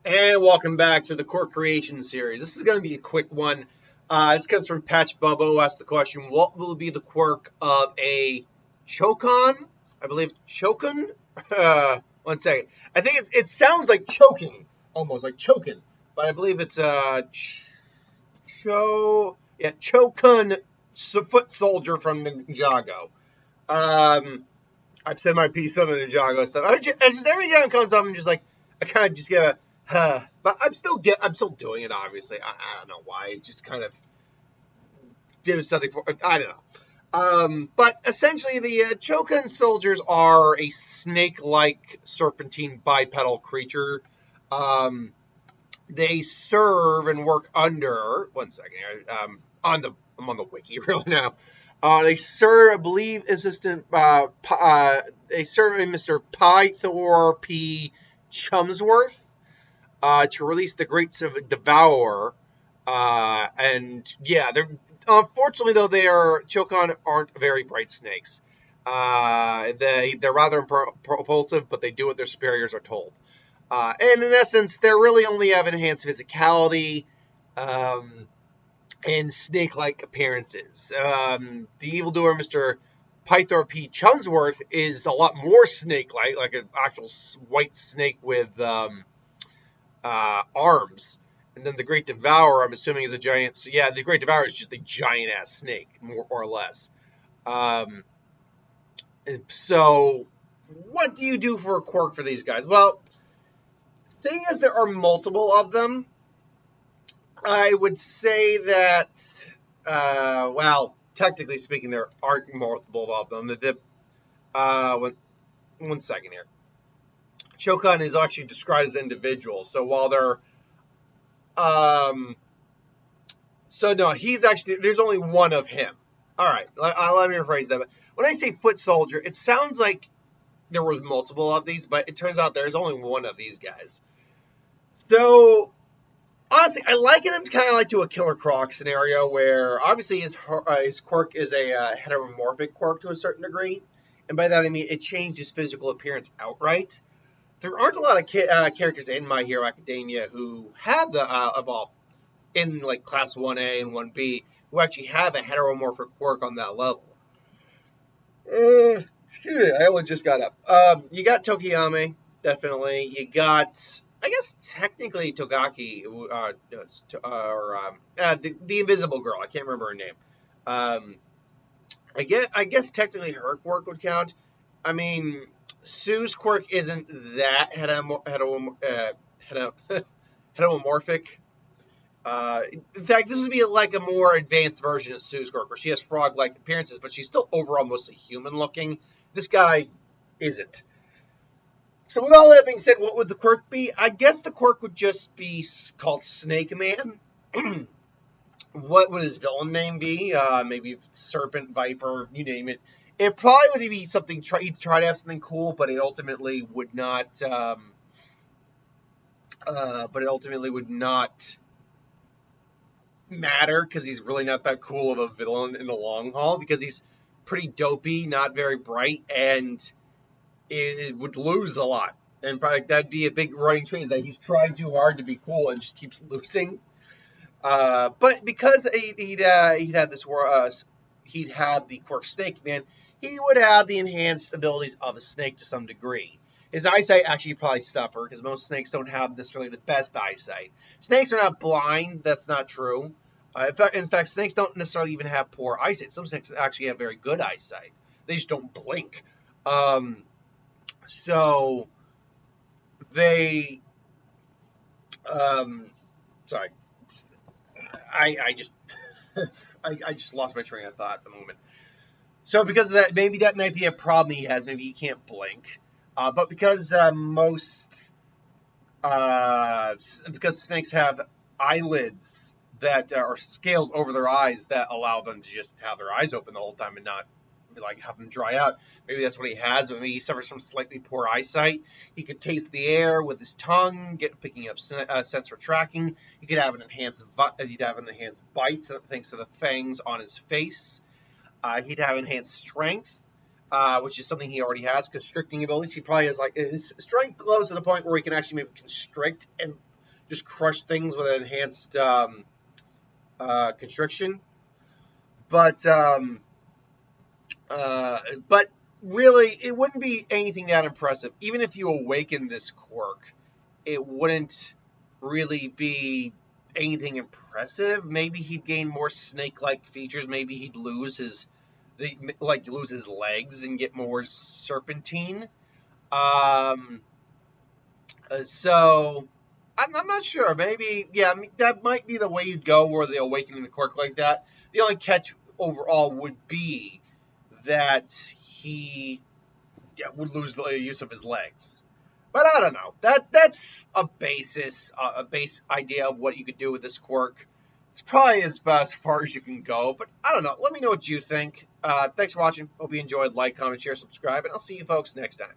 And welcome back to the Quirk Creation series. This is going to be a quick one. This comes from Patch Bubbo, who asked the question, what will be the quirk of a Chokun? I believe Chokun? One second. I think it sounds like choking, almost like choking. But I believe it's Chokun, foot soldier from Ninjago. I've said my piece on the Ninjago stuff. I just every time it comes up, I'm just like, I kind of just get a, but I'm still doing it. Obviously, I don't know why. It just kind of did something for. I don't know. But essentially, the Chokun soldiers are a snake-like serpentine bipedal creature. They serve and work under. One second here. I'm on the wiki right now. They serve, I believe, assistant. They serve a Mr. Pythor P. Chumsworth to release the Great Devourer. And yeah, they're unfortunately though Chokun aren't very bright snakes. They're rather propulsive, but they do what their superiors are told. And in essence, they really only have enhanced physicality. And snake-like appearances. The evildoer, Mr. Pythor P. Chumsworth, is a lot more snake-like, like an actual white snake with arms. And then the Great Devourer, I'm assuming, is a giant. So yeah, the Great Devourer is just a giant-ass snake, more or less. So, what do you do for a quirk for these guys? Well, seeing as there are multiple of them, I would say that, well, technically speaking, there aren't multiple of them. One second here. Chokun is actually described as individual. So while they're, so no, he's actually, there's only one of him. All right, let me rephrase that. When I say foot soldier, it sounds like there was multiple of these, but it turns out there's only one of these guys. So, honestly, I liken him kind of like to a Killer Croc scenario where obviously his quirk is a heteromorphic quirk to a certain degree. And by that I mean it changed his physical appearance outright. There aren't a lot of characters in My Hero Academia who have in like Class 1A and 1B, who actually have a heteromorphic quirk on that level. I only just got up. You got Tokiyame, definitely. You got... I guess technically Togaki, the Invisible Girl. I can't remember her name. I guess technically her quirk would count. I mean, Sue's quirk isn't that heteromorphic. In fact, this would be like a more advanced version of Sue's quirk, where she has frog-like appearances, but she's still overall mostly human-looking. This guy isn't. So with all that being said, what would the quirk be? I guess the quirk would just be called Snake Man. What would his villain name be? Maybe Serpent, Viper, you name it. It probably would be something, he'd try to have something cool, but it ultimately would not, matter, because he's really not that cool of a villain in the long haul, because he's pretty dopey, not very bright, and it would lose a lot, and probably that'd be a big running trend that he's trying too hard to be cool and just keeps losing. But because he'd had the quirk Snake Man, he would have the enhanced abilities of a snake to some degree. His eyesight actually probably suffer because most snakes don't have necessarily the best eyesight. Snakes are not blind. That's not true. In fact, snakes don't necessarily even have poor eyesight. Some snakes actually have very good eyesight. They just don't blink. So they, sorry, I just, I just lost my train of thought at the moment. So because of that, maybe that might be a problem he has. Maybe he can't blink. But because because snakes have eyelids that are scales over their eyes that allow them to just have their eyes open the whole time and not like have them dry out. Maybe that's what he has, but maybe he suffers from slightly poor eyesight. He could taste the air with his tongue, picking up sense for tracking. He could have an enhanced bite thanks to the fangs on his face. He'd have enhanced strength, which is something he already has. Constricting abilities. He probably has his strength glows to the point where he can actually maybe constrict and just crush things with enhanced constriction. But but really, it wouldn't be anything that impressive. Even if you awaken this Quirk, it wouldn't really be anything impressive. Maybe he'd gain more snake-like features. Maybe he'd lose lose his legs and get more serpentine. Um, so I'm not sure. Maybe, yeah, I mean, that might be the way you'd go, where the awakening the Quirk like that. The only catch overall would be that he would lose the use of his legs. But I don't know. That's a base idea of what you could do with this Quirk. It's probably as far as you can go. But I don't know. Let me know what you think. Thanks for watching. Hope you enjoyed. Like, comment, share, subscribe, and I'll see you folks next time.